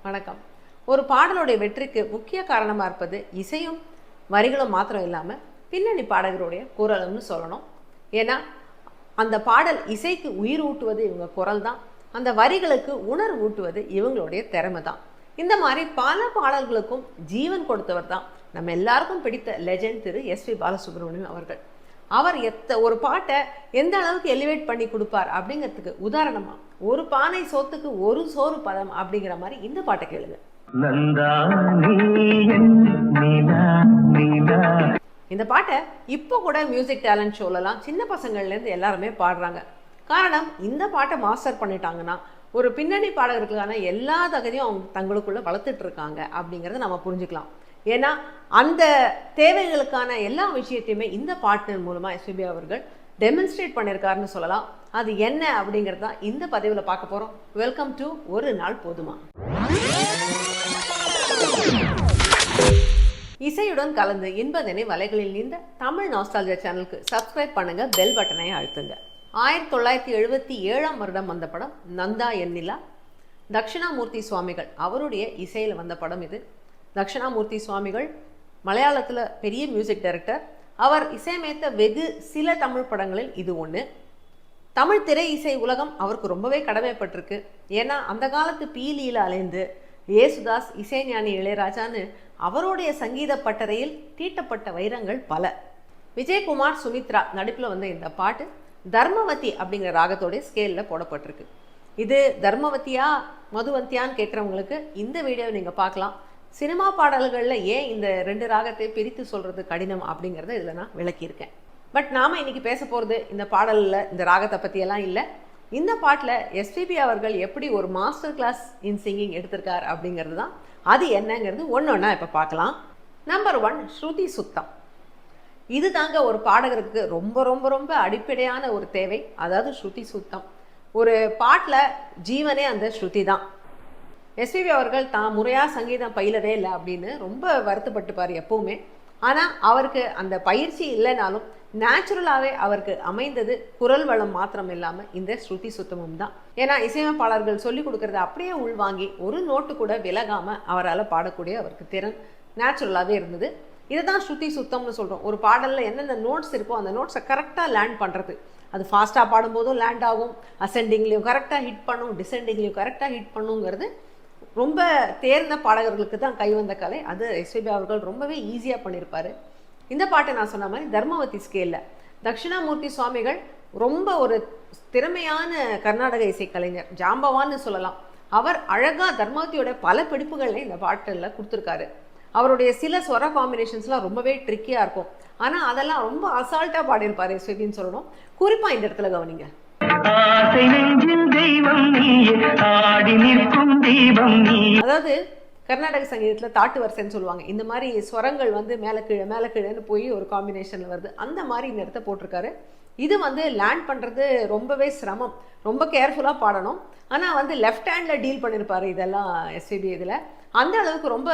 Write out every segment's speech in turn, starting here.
வணக்கம். ஒரு பாடலுடைய வெற்றிக்கு முக்கிய காரணமாக இருப்பது இசையும் வரிகளும் மாத்திரம் இல்லாமல் பின்னணி பாடகருடைய குரல்னு சொல்லணும். ஏன்னா அந்த பாடல் இசைக்கு உயிர் ஊட்டுவது இவங்க குரல் தான், அந்த வரிகளுக்கு உணர்வு ஊட்டுவது இவங்களுடைய திறமை தான். இந்த மாதிரி பல பாடல்களுக்கும் ஜீவன் கொடுத்தவர் தான் நம்ம எல்லாருக்கும் பிடித்த லெஜெண்ட் திரு எஸ்பி பாலசுப்ரமணியம் அவர்கள். அவர் ஒரு பாட்டை எந்த அளவுக்கு எலிவேட் பண்ணி கொடுப்பார் அப்படிங்கிறதுக்கு உதாரணமா ஒரு பானை சோத்துக்கு ஒரு சோறு பதம் அப்படிங்கிற மாதிரி இந்த பாட்டை கேளுங்க. இந்த பாட்டை இப்போ கூட மியூசிக் டேலண்ட் ஷோலலாம் சின்ன பசங்கள்லேருந்து எல்லாருமே பாடுறாங்க. காரணம், இந்த பாட்டை மாஸ்டர் பண்ணிட்டாங்கன்னா ஒரு பின்னணி பாடகர்களுக்கான எல்லா தகுதியும் அவங்க தங்களுக்குள்ள வளர்த்துட்டு இருக்காங்க அப்படிங்கிறத நம்ம புரிஞ்சுக்கலாம். ஏன்னா அந்த தேவைகளுக்கான எல்லா விஷயத்தையுமே இந்த பாட்டின் மூலமாக எஸ்பிபி அவர்கள் டெமான்ஸ்ட்ரேட் பண்ணியிருக்காருன்னு சொல்லலாம். அது என்ன அப்படிங்கிறது தான் இந்த பதிவில் பார்க்க போகிறோம். வெல்கம் டு ஒரு நாள் போதுமா. இசையுடன் கலந்து இன்பதனை வலைகளில் நீந்த தமிழ் நாஸ்டால்ஜியா சேனலுக்கு சப்ஸ்கிரைப் பண்ணுங்க, பெல் பட்டனை அழுத்துங்க. 1977 வருடம் வந்த படம் நந்தா எண்ணிலா. தட்சிணாமூர்த்தி சுவாமிகள் அவருடைய இசையில் வந்த படம் இது. தட்சிணாமூர்த்தி சுவாமிகள் மலையாளத்தில் பெரிய மியூசிக் டைரக்டர். அவர் இசையமைத்த வெகு சில தமிழ் படங்களில் இது ஒன்று. தமிழ் திரை இசை உலகம் அவருக்கு ரொம்பவே கடமைப்பட்டிருக்கு. ஏன்னா அந்த காலத்து பீலியில் அலைந்து ஏசுதாஸ், இசைஞானி இளையராஜான்னு அவருடைய சங்கீத பட்டறையில் தீட்டப்பட்ட வைரங்கள் பல. விஜயகுமார், சுமித்ரா நடிப்பில் வந்த இந்த பாட்டு தர்மவதி அப்படிங்கிற ராகத்தோடைய ஸ்கேலில் போடப்பட்டிருக்கு. இது தர்மவதியா மதுவந்தியான்னு கேட்குறவங்களுக்கு இந்த வீடியோவை நீங்கள் பார்க்கலாம். சினிமா பாடல்களில் ஏன் இந்த ரெண்டு ராகத்தை பிரித்து சொல்கிறது கடினம் அப்படிங்கிறத இதில் நான் விளக்கியிருக்கேன். பட் நாம் இன்றைக்கி பேச போகிறது இந்த பாடலில் இந்த ராகத்தை பற்றியெல்லாம் இல்லை. இந்த பாட்டில் எஸ்பிபி அவர்கள் எப்படி ஒரு மாஸ்டர் கிளாஸ் இன் சிங்கிங் எடுத்திருக்கார் அப்படிங்கிறது தான். அது என்னங்கிறது ஒன்று ஒன்றா இப்போ பார்க்கலாம். நம்பர் 1, ஸ்ருதி சுத்தம். இது தாங்க ஒரு பாடகருக்கு ரொம்ப ரொம்ப ரொம்ப அடிப்படையான ஒரு தேவை. அதாவது ஸ்ருதி சுத்தம். ஒரு பாட்டில் ஜீவனே அந்த ஸ்ருதி தான். எஸ்பிபி அவர்கள் தான் முறையாக சங்கீதம் பயிலவே இல்லை அப்படின்னு ரொம்ப வருத்தப்பட்டுப்பார் எப்பவுமே. ஆனால் அவருக்கு அந்த பயிற்சி இல்லைனாலும் நேச்சுரலாகவே அவருக்கு அமைந்தது குரல் வளம் மாத்திரம் இல்லாமல் இந்த ஸ்ருதி சுத்தமும் தான். ஏன்னா இசையமைப்பாளர்கள் சொல்லிக் கொடுக்கறத அப்படியே உள்வாங்கி ஒரு நோட்டு கூட விலகாமல் அவரால் பாடக்கூடிய அவருக்கு திறன் நேச்சுரலாகவே இருந்தது. இதை தான் ஸ்ருதி சுத்தம்னு சொல்கிறோம். ஒரு பாடலில் என்னென்ன நோட்ஸ் இருக்கோ அந்த நோட்ஸை கரெக்டாக லேண்ட் பண்ணுறது. அது ஃபாஸ்ட்டாக பாடும்போதும் லேண்ட் ஆகும், அசெண்டிங்லேயும் கரெக்டாக ஹிட் பண்ணும், டிசெண்டிங்லேயும் கரெக்டாக ஹிட் பண்ணுங்கிறது ரொம்ப தேர்ந்த பாடகர்களுக்கு தான் கைவந்த கலை. அது எஸ்பிபி அவர்கள் ரொம்பவே ஈஸியாக பண்ணியிருப்பார். இந்த பாட்டை நான் சொன்ன மாதிரி தர்மவதி ஸ்கேலில் தட்சிணாமூர்த்தி சுவாமிகள் ரொம்ப ஒரு திறமையான கர்நாடக இசைக்கலைஞர், ஜாம்பவான்னு சொல்லலாம். அவர் அழகாக தர்மவதியோட பல பிடிப்புகளில் இந்த பாட்டில் கொடுத்துருக்காரு. அவருடைய சில ஸ்வர காம்பினேஷன்ஸ்லாம் ரொம்பவே ட்ரிக்கியாக இருக்கும். ஆனால் அதெல்லாம் ரொம்ப அசால்ட்டாக பாடியிருப்பார் எஸ்பிபின்னு சொல்லணும். குறிப்பாக இந்த இடத்துல கவனிங்க. அதாவது கர்நாடக சங்கீதத்தில் தாட்டு வரிசைன்னு சொல்லுவாங்க. இந்த மாதிரி ஸ்வரங்கள் வந்து மேலே கீழேன்னு போய் ஒரு காம்பினேஷனில் வருது. அந்த மாதிரி இந்த இடத்த போட்டிருக்காரு. இது வந்து லேண்ட் பண்ணுறது ரொம்பவே சிரமம், ரொம்ப கேர்ஃபுல்லாக பாடணும். ஆனால் லெஃப்ட் ஹேண்டில் டீல் பண்ணியிருப்பார் இதெல்லாம் எஸ்பிபி. இதில் அந்த அளவுக்கு ரொம்ப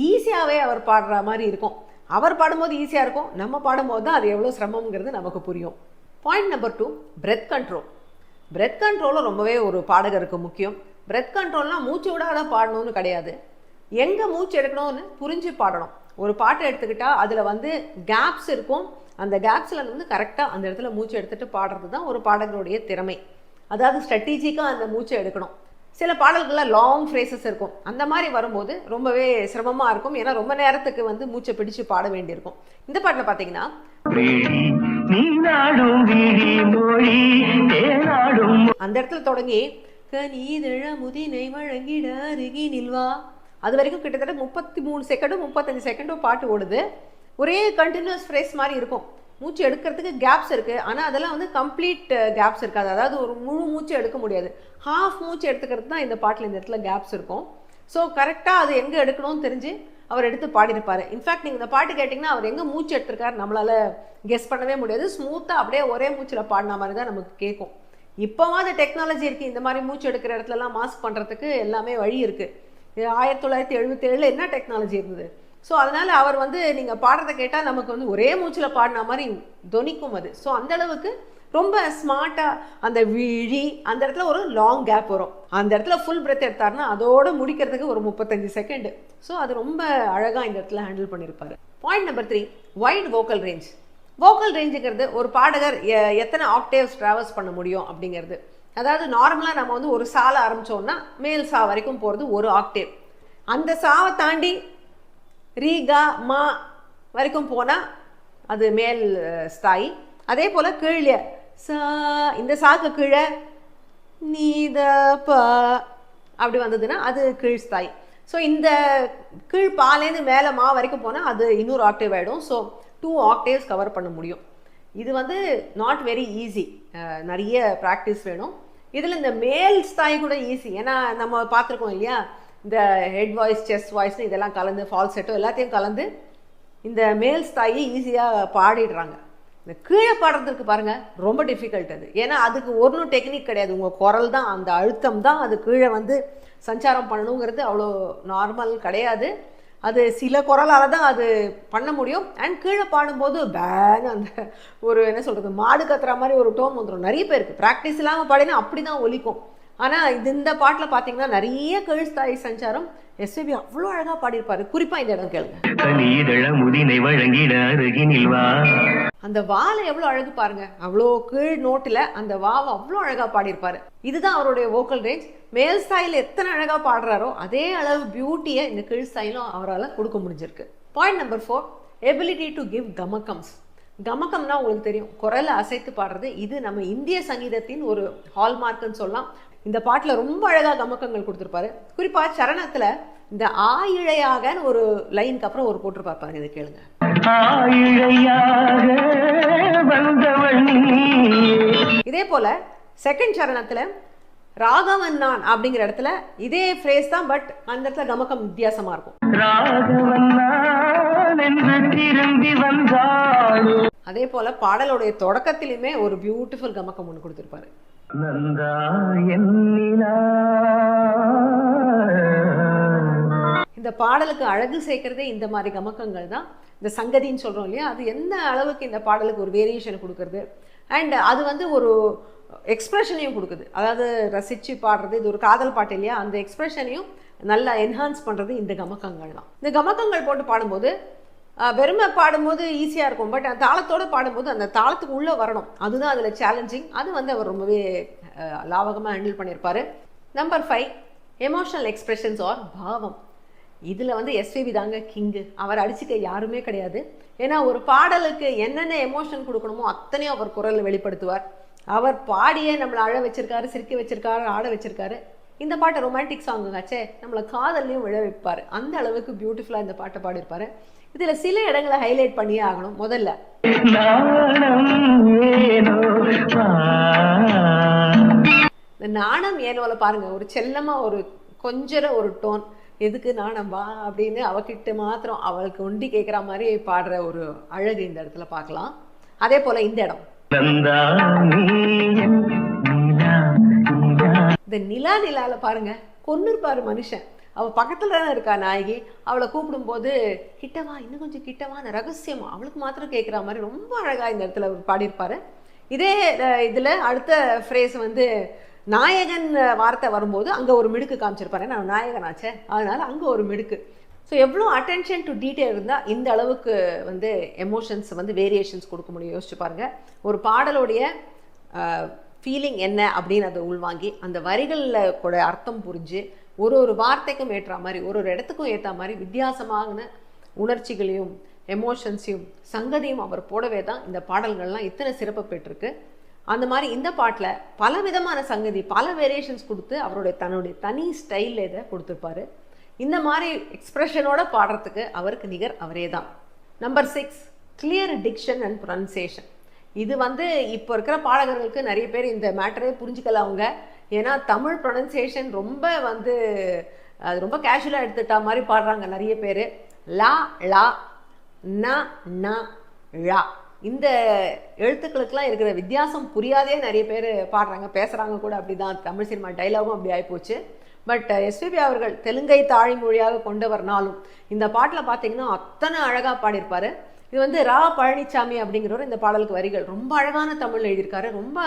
ஈஸியாகவே அவர் பாடுற மாதிரி இருக்கும். அவர் பாடும்போது ஈஸியாக இருக்கும், நம்ம பாடும்போது தான் அது எவ்வளோ சிரமங்கிறது நமக்கு புரியும். Point number 2, breath control. Breath கண்ட்ரோலும் ரொம்பவே ஒரு பாடகருக்கு முக்கியம். பிரெத் கண்ட்ரோல்னால் மூச்சு விடாத பாடணும்னு கிடையாது, எங்கே மூச்சு எடுக்கணும்னு புரிஞ்சு பாடணும். ஒரு பாட்டை எடுத்துக்கிட்டால் அதில் கேப்ஸ் இருக்கும். அந்த கேப்ஸில் கரெக்டாக அந்த இடத்துல மூச்சு எடுத்துகிட்டு பாடுறது தான் ஒரு பாடகருடைய திறமை. அதாவது ஸ்ட்ராட்டஜிக்காக அந்த மூச்சை எடுக்கணும். சில பாடல்களில் லாங் ஃப்ரேசஸ் இருக்கும். அந்த மாதிரி வரும்போது ரொம்பவே சிரமமாக இருக்கும். ஏன்னா ரொம்ப நேரத்துக்கு மூச்சை பிடிச்சு பாட வேண்டியிருக்கும். இந்த பாட்டில் பார்த்தீங்கன்னா அந்த இடத்துல தொடங்கி கனீதழ முதினை வழங்கிட அருகி நில்வா, அது வரைக்கும் கிட்டத்தட்ட 33 செகண்டும் 35 செகண்டும் பாட்டு ஓடுது. ஒரே கண்டினியூஸ் ஃப்ரேஸ் மாதிரி இருக்கும். மூச்சு எடுக்கிறதுக்கு கேப்ஸ் இருக்குது, ஆனால் அதெல்லாம் கம்ப்ளீட் கேப்ஸ் இருக்காது. அதாவது ஒரு முழு மூச்சு எடுக்க முடியாது, ஹாஃப் மூச்சு எடுத்துக்கிறது தான் இந்த பாட்டில் இந்த இடத்துல கேப்ஸ் இருக்கும். ஸோ கரெக்டாக அது எங்கே எடுக்கணும்னு தெரிஞ்சு அவர் எடுத்து பாடியிருப்பார். இன்ஃபேக்ட் நீங்கள் இந்த பாட்டு கேட்டிங்கன்னா அவர் எங்கே மூச்சு எடுத்திருக்காரு நம்மளால் கெஸ் பண்ணவே முடியாது. ஸ்மூத்தாக அப்படியே ஒரே மூச்சில் பாடின மாதிரி தான் நமக்கு கேட்கும். இப்போவாது டெக்னாலஜி இருக்குது, இந்த மாதிரி மூச்சு எடுக்கிற இடத்துலலாம் மாஸ்க் பண்ணுறதுக்கு எல்லாமே வழி இருக்குது. 1977 என்ன டெக்னாலஜி இருந்தது. ஸோ அதனால் அவர் நீங்கள் பாடுறதை கேட்டால் நமக்கு ஒரே மூச்சில் பாடின மாதிரி தொனிக்கும் அது. ஸோ அந்தளவுக்கு ரொம்ப ஸ்மார்ட்டாக அந்த விழி அந்த இடத்துல ஒரு லாங் கேப் வரும். அந்த இடத்துல ஃபுல் பிரெத் எடுத்தாருன்னா அதோடு முடிக்கிறதுக்கு ஒரு 35 செகண்டு. ஸோ அது ரொம்ப அழகாக இந்த இடத்துல ஹேண்டில் பண்ணியிருப்பாரு. Point number 3, wide vocal range. Vocal ரேஞ்சுங்கிறது ஒரு பாடகர் எத்தனை ஆக்டேவ்ஸ் ட்ராவல்ஸ் பண்ண முடியும் அப்படிங்கிறது. அதாவது நார்மலாக நம்ம வந்து ஒரு சால ஆரம்பித்தோம்னா மேல் சா வரைக்கும் போகிறது ஒரு ஆக்டேவ். அந்த சாவை தாண்டி ரீகா மா வரைக்கும் போனால் அது மேல் ஸ்தாயி. அதே போல் கீழே சா, இந்த சாக்கு கீழே நீத பா அப்படி வந்ததுன்னா அது கீழ் ஸ்தாயி. ஸோ இந்த கீழ் பாலேருந்து மேலே மா வரைக்கும் போனால் அது இன்னொரு ஆக்டேவ் ஆகிடும். ஸோ 2 ஆக்டேவ்ஸ் கவர் பண்ண முடியும். இது வந்து நாட் வெரி ஈஸி, நிறைய ப்ராக்டிஸ் வேணும். இதில் இந்த மேல் ஸ்தாயி கூட ஈஸி. ஏன்னா நம்ம பார்த்துருக்கோம் இல்லையா, இந்த ஹெட் வாய்ஸ் செஸ்ட் வாய்ஸ்னு இதெல்லாம் கலந்து ஃபால்செட்டோ எல்லாத்தையும் கலந்து இந்த மேல் ஸ்தாயி ஈஸியாக பாடிடுறாங்க. இந்த கீழே பாடுறதுக்கு பாருங்கள் ரொம்ப டிஃபிகல்ட் அது. ஏன்னா அதுக்கு ஒன்றும் டெக்னிக் கிடையாது. உங்கள் குரல் தான், அந்த அழுத்தம் தான் அது கீழே வந்து சஞ்சாரம் பண்ணணுங்கிறது அவ்வளோ நார்மல் கிடையாது. அது சில குரலால் தான் அது பண்ண முடியும். அண்ட் கீழே பாடும்போது பேன் அந்த ஒரு என்ன சொல்கிறது மாடு கத்துற மாதிரி ஒரு டோன் வந்துடும். நிறைய பேருக்கு ப்ராக்டிஸ் இல்லாமல் பாடினா அப்படி தான் ஒலிக்கும். ஆனால் இந்த பாட்டில் பார்த்தீங்கன்னா நிறைய கீழ் ஸ்தாயி சஞ்சாரம் எஸ்பிபி அவ்வளோ அழகாக பாடியிருப்பாரு. குறிப்பாக இந்த இடம் கேளுங்க, அந்த வாலை எவ்வளோ அழகு பாருங்க. அவ்வளோ கீழ் நோட்டில் அந்த வாவை அவ்வளோ அழகாக பாடியிருப்பாரு. இதுதான் அவருடைய வோக்கல் ரேஞ்ச். மேல் ஸ்தாயில் எத்தனை அழகாக பாடுறாரோ அதே அளவு பியூட்டியை இந்த கீழ் ஸ்தாயிலும் அவரால் கொடுக்க முடிஞ்சிருக்கு. Point number 4, ability to give கமக்கம்ஸ். கமக்கம்னா உங்களுக்கு தெரியும், குரலை அசைத்து பாடுறது. இது நம்ம இந்திய சங்கீதத்தின் ஒரு ஹால்மார்க்குன்னு சொல்லலாம். இந்த பாட்டில் ரொம்ப அழகாக கமக்கங்கள் கொடுத்துருப்பாரு. குறிப்பாக சரணத்தில் இந்த ஆயிழையாகன்னு ஒரு லைனுக்கு அப்புறம் ஒரு போட்டிருப்பாரு பாருங்க, இதை கேளுங்க. இதே போல செகண்ட் சரணத்தில் ராகவன் நான் அப்படிங்கிற இடத்துல இதே ஃப்ரேஸ் தான், பட் அந்த இடத்துல கமக்கம் வித்தியாசமா இருக்கும். அதே போல பாடலுடைய தொடக்கத்திலுமே ஒரு பியூட்டிஃபுல் கமக்கம் ஒன்று கொடுத்திருப்பாரு. இந்த பாடலுக்கு அழகு சேர்க்கிறதே இந்த மாதிரி கமக்கங்கள் தான். இந்த சங்கதின்னு சொல்றோம் இல்லையா, அது எந்த அளவுக்கு இந்த பாடலுக்கு ஒரு வேரியேஷன் கொடுக்கறது. அண்ட் அது வந்து ஒரு எக்ஸ்பிரஷனையும் கொடுக்குது. அதாவது ரசித்து பாடுறது, இது ஒரு காதல் பாட்டு இல்லையா, அந்த எக்ஸ்பிரஷனையும் நல்லா என்ஹான்ஸ் பண்ணுறது இந்த கமக்கங்கள் தான். இந்த கமக்கங்கள் போட்டு பாடும்போது வெறுமை பாடும்போது ஈஸியாக இருக்கும், பட் அந்த தாளத்தோடு பாடும்போது அந்த தாளத்துக்கு உள்ளே வரணும். அதுதான் அதில் சேலஞ்சிங். அது வந்து அவர் ரொம்பவே லாவகமாக ஹேண்டில் பண்ணியிருப்பார். நம்பர் 5, எமோஷனல் எக்ஸ்பிரஷன்ஸ் ஆர் பாவம். இதில் வந்து எஸ்பிபி தாங்க கிங்கு. அவர் அடிச்சுக்க யாருமே கிடையாது. ஏன்னா ஒரு பாடலுக்கு என்னென்ன எமோஷன் கொடுக்கணுமோ அத்தனையும் அவர் குரலில் வெளிப்படுத்துவார். அவர் பாடியே நம்மளை அழ வச்சிருக்காரு, சிரிக்க வச்சிருக்காரு, ஆட வச்சிருக்காரு. இந்த பாட்டை ரொமான்டிக் சாங்குங்காச்சே, நம்மளை காதல்லையும் விழ வைப்பார். அந்த அளவுக்கு பியூட்டிஃபுல்லாக இந்த பாட்டை பாடியிருப்பாரு. இதில் சில இடங்களை ஹைலைட் பண்ணியே ஆகணும். முதல்ல இந்த நாணம் ஏனோல பாருங்க, ஒரு செல்லமாக ஒரு கொஞ்சர ஒரு டோன், எதுக்கு நாணம் வா அப்படின்னு அவகிட்ட மாத்திரம் அவளுக்கு ஒண்டி கேட்குற மாதிரி பாடுற ஒரு அழகு இந்த இடத்துல பார்க்கலாம். அதே போல் இந்த இடம் இந்த நிலா நிலால பாருங்க, கொன்னிருப்பாரு மனுஷன். அவள் பக்கத்தில் தானே இருக்கா நாயகி. அவளை கூப்பிடும்போது கிட்டவா, இன்னும் கொஞ்சம் கிட்டவான ரகசியமா அவளுக்கு மாத்திரம் கேட்குற மாதிரி ரொம்ப அழகாக இந்த இடத்துல பாடியிருப்பாரு. இதே இதில் அடுத்த ஃப்ரேஸ் வந்து நாயகன் வார்த்தை வரும்போது அங்கே ஒரு மிடுக்கு காமிச்சிருப்பாரு. நான் நாயகனாச்சே, அதனால் அங்கே ஒரு மிடுக்கு. ஸோ எவ்வளோ அட்டென்ஷன் டு டீட்டெயில் இருந்தால் இந்த அளவுக்கு வந்து எமோஷன்ஸ் வந்து வேரியேஷன்ஸ் கொடுக்க முடியும். யோசிச்சு பாருங்கள், ஒரு பாடலுடைய ஃபீலிங் என்ன அப்படின்னு அதை உள்வாங்கி அந்த வரிகளில் கூட அர்த்தம் புரிஞ்சு ஒரு ஒரு வார்த்தைக்கும் ஏற்ற மாதிரி ஒரு ஒரு இடத்துக்கும் ஏற்ற மாதிரி வித்தியாசமான உணர்ச்சிகளையும் எமோஷன்ஸையும் சங்கதியும் அவர் போடவே தான் இந்த பாடல்கள்லாம் இத்தனை சிறப்பு பெற்றிருக்கு. அந்த மாதிரி இந்த பாட்டில் பல விதமான சங்கதி, பல வேரியேஷன்ஸ் கொடுத்து அவருடைய தன்னுடைய தனி ஸ்டைலில் இதை கொடுத்துருப்பாரு. இந்த மாதிரி எக்ஸ்ப்ரெஷனோட பாடுறதுக்கு அவருக்கு நிகர் அவரே தான். Number 6, clear diction and pronunciation. இது வந்து இப்போ இருக்கிற பாடகர்களுக்கு நிறைய பேர் இந்த மேட்டரே புரிஞ்சுக்கல அவங்க. ஏன்னா தமிழ் ப்ரொனன்சியேஷன் ரொம்ப வந்து அது ரொம்ப கேஷுவலாக எடுத்துட்டா மாதிரி பாடுறாங்க நிறைய பேர். லா லா ந ந ழா, இந்த எழுத்துக்களுக்கெல்லாம் இருக்கிற வித்தியாசம் புரியாதே நிறைய பேர் பாடுறாங்க, பேசுகிறாங்க கூட. அப்படி தான் தமிழ் சினிமா டைலாகும் அப்படி ஆகிப்போச்சு. பட் எஸ்பிபி அவர்கள் தெலுங்கை தாய்மொழியாக கொண்டவர்னாலும் இந்த பாட்டில் பார்த்தீங்கன்னா அத்தனை அழகாக பாடியிருப்பார். இது வந்து ரா பழனிசாமி அப்படிங்கிறவர் இந்த பாடலுக்கு வரிகள் ரொம்ப அழகான தமிழ் எழுதியிருக்காரு. ரொம்ப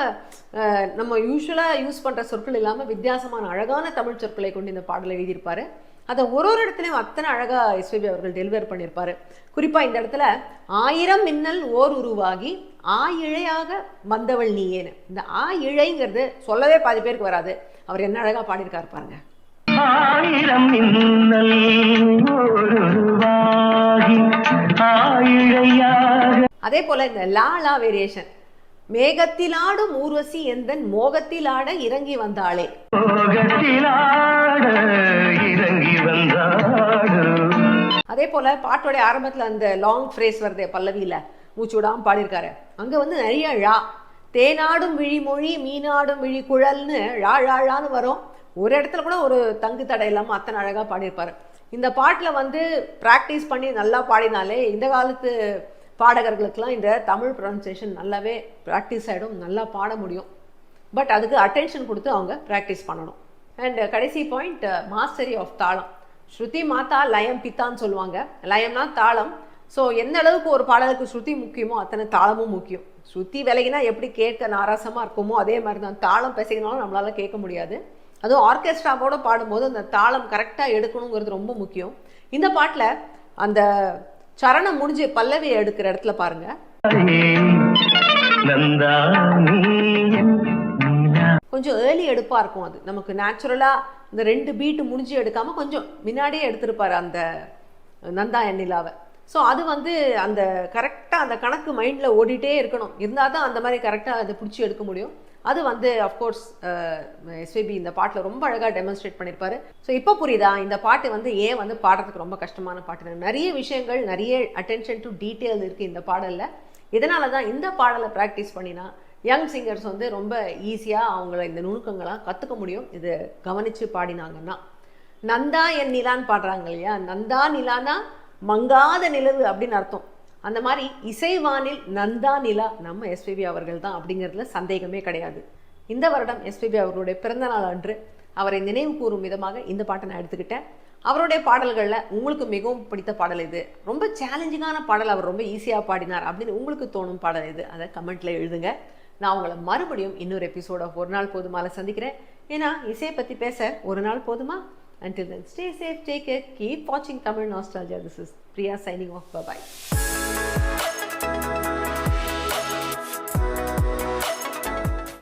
நம்ம யூஸ்வலாக யூஸ் பண்ணுற சொற்கள் இல்லாமல் வித்தியாசமான அழகான தமிழ் சொற்களை கொண்டு இந்த பாடலை எழுதியிருப்பார். அதை ஒரு இடத்துலையும் அத்தனை அழகாக எஸ்பிபி அவர்கள் டெலிவர் பண்ணியிருப்பார். குறிப்பாக இந்த இடத்துல 1000 மின்னல் ஓர் உருவாகி இழையாக வந்தவள் நீயேன்னு, இந்த இழைங்கிறது சொல்லவே பாதி பேருக்கு வராது. அவர் என்ன அழகாக பாடியிருக்காரு பாருங்க. 1000 மின்னல் ஓர் உருவாகி இழையாக. அதே போல இந்த லா வேரியேஷன், மேகத்திலாடும் ஊர்வசி எந்தன் மோகத்திலாட இறங்கி வந்தாளே. அதே போல பாட்டோடைய ஆரம்பத்துல அந்த லாங் ஃப்ரேஸ் வருதே பல்லவியில, மூச்சு விடாம பாடியிருக்காரு. அங்க வந்து நிறைய ழா, தேனாடும் விழிமொழி மீனாடும் விழி குழல்னு ழான்னு வரும். ஒரு இடத்துல கூட ஒரு தங்கு தடை இல்லாமல் அத்தனை அழகாக பாடியிருப்பார். இந்த பாட்டில் வந்து ப்ராக்டிஸ் பண்ணி நல்லா பாடினாலே இந்த காலத்து பாடகர்களுக்கெல்லாம் இந்த தமிழ் ப்ரொனன்சியேஷன் நல்லாவே ப்ராக்டிஸ் ஆகிடும், நல்லா பாட முடியும். பட் அதுக்கு அட்டென்ஷன் கொடுத்து அவங்க ப்ராக்டிஸ் பண்ணணும். அண்ட் கடைசி பாயிண்ட், மாஸ்டரி ஆஃப் தாளம். ஸ்ருதி மாதா லயம் பித்தான்னு சொல்லுவாங்க. லயம்னா தாளம். ஸோ எந்த அளவுக்கு ஒரு பாடலுக்கு ஸ்ருதி முக்கியமோ அத்தனை தாளமும் முக்கியம். ஸ்ருதி விலகினா எப்படி கேட்க நாராசமாக இருக்குமோ அதே மாதிரி தான் தாளம் பேசிக்கனாலும் நம்மளால் கேட்க முடியாது. அதுவும் ஆர்கெஸ்ட்ராவோட பாடும்போது அந்த தாளம் கரெக்டாக எடுக்கணுங்கிறது ரொம்ப முக்கியம். இந்த பாட்டில் அந்த சரணம் முடிஞ்சு பல்லவியை எடுக்கிற இடத்துல பாருங்க, கொஞ்சம் ஏர்லி எடுப்பாக இருக்கும். அது நமக்கு நேச்சுரலாக இந்த 2 பீட்டு முடிஞ்சு எடுக்காமல் கொஞ்சம் முன்னாடியே எடுத்திருப்பார் அந்த நந்தா எண்ணிலாவை. ஸோ அது வந்து அந்த கரெக்டாக அந்த கணக்கு மைண்டில் ஓடிட்டே இருக்கணும். இருந்தால் தான் அந்த மாதிரி கரெக்டாக அதை பிடிச்சி எடுக்க முடியும். அது வந்து அஃப்கோர்ஸ் எஸ்பிபி இந்த பாட்டில் ரொம்ப அழகாக டெமான்ஸ்ட்ரேட் பண்ணியிருப்பாரு. ஸோ இப்போ புரியுதா இந்த பாட்டு வந்து ஏன் வந்து பாடுறதுக்கு ரொம்ப கஷ்டமான பாட்டு? நிறைய விஷயங்கள், நிறைய அட்டென்ஷன் டு டீட்டெயில் இருக்குது இந்த பாடலில். இதனால தான் இந்த பாடலை ப்ராக்டிஸ் பண்ணினா யங் சிங்கர்ஸ் வந்து ரொம்ப ஈஸியாக அவங்கள இந்த நுணுக்கங்களாம் கற்றுக்க முடியும், இது கவனித்து பாடினாங்கன்னா. நந்தா என் நிலான்னு பாடுறாங்க இல்லையா, நந்தா நிலானா மங்காத நிலவு அப்படின்னு அர்த்தம். அந்த மாதிரி இசைவானில் நந்தா நிலா நம்ம எஸ்பிபி அவர்கள் தான் அப்படிங்கிறதுல சந்தேகமே கிடையாது. இந்த வருடம் எஸ்பிபி அவர்களுடைய பிறந்தநாள் அன்று அவரை நினைவு கூறும் விதமாக இந்த பாட்டை நான் எடுத்துக்கிட்டேன். அவருடைய பாடல்களில் உங்களுக்கு மிகவும் பிடித்த பாடல் இது, ரொம்ப சேலஞ்சிங்கான பாடல், அவர் ரொம்ப ஈஸியாக பாடினார் அப்படின்னு உங்களுக்கு தோணும் பாடல் இது, அதை கமெண்ட்டில் எழுதுங்க. நான் உங்களை மறுபடியும் இன்னொரு எபிசோட ஒரு நாள் போதுமால சந்திக்கிறேன். ஏன்னா இசையை பற்றி பேச ஒரு நாள் போதுமா? Until then, stay safe, take care, keep watching Tamil Nostalgia. This is Priya signing off. Bye-bye.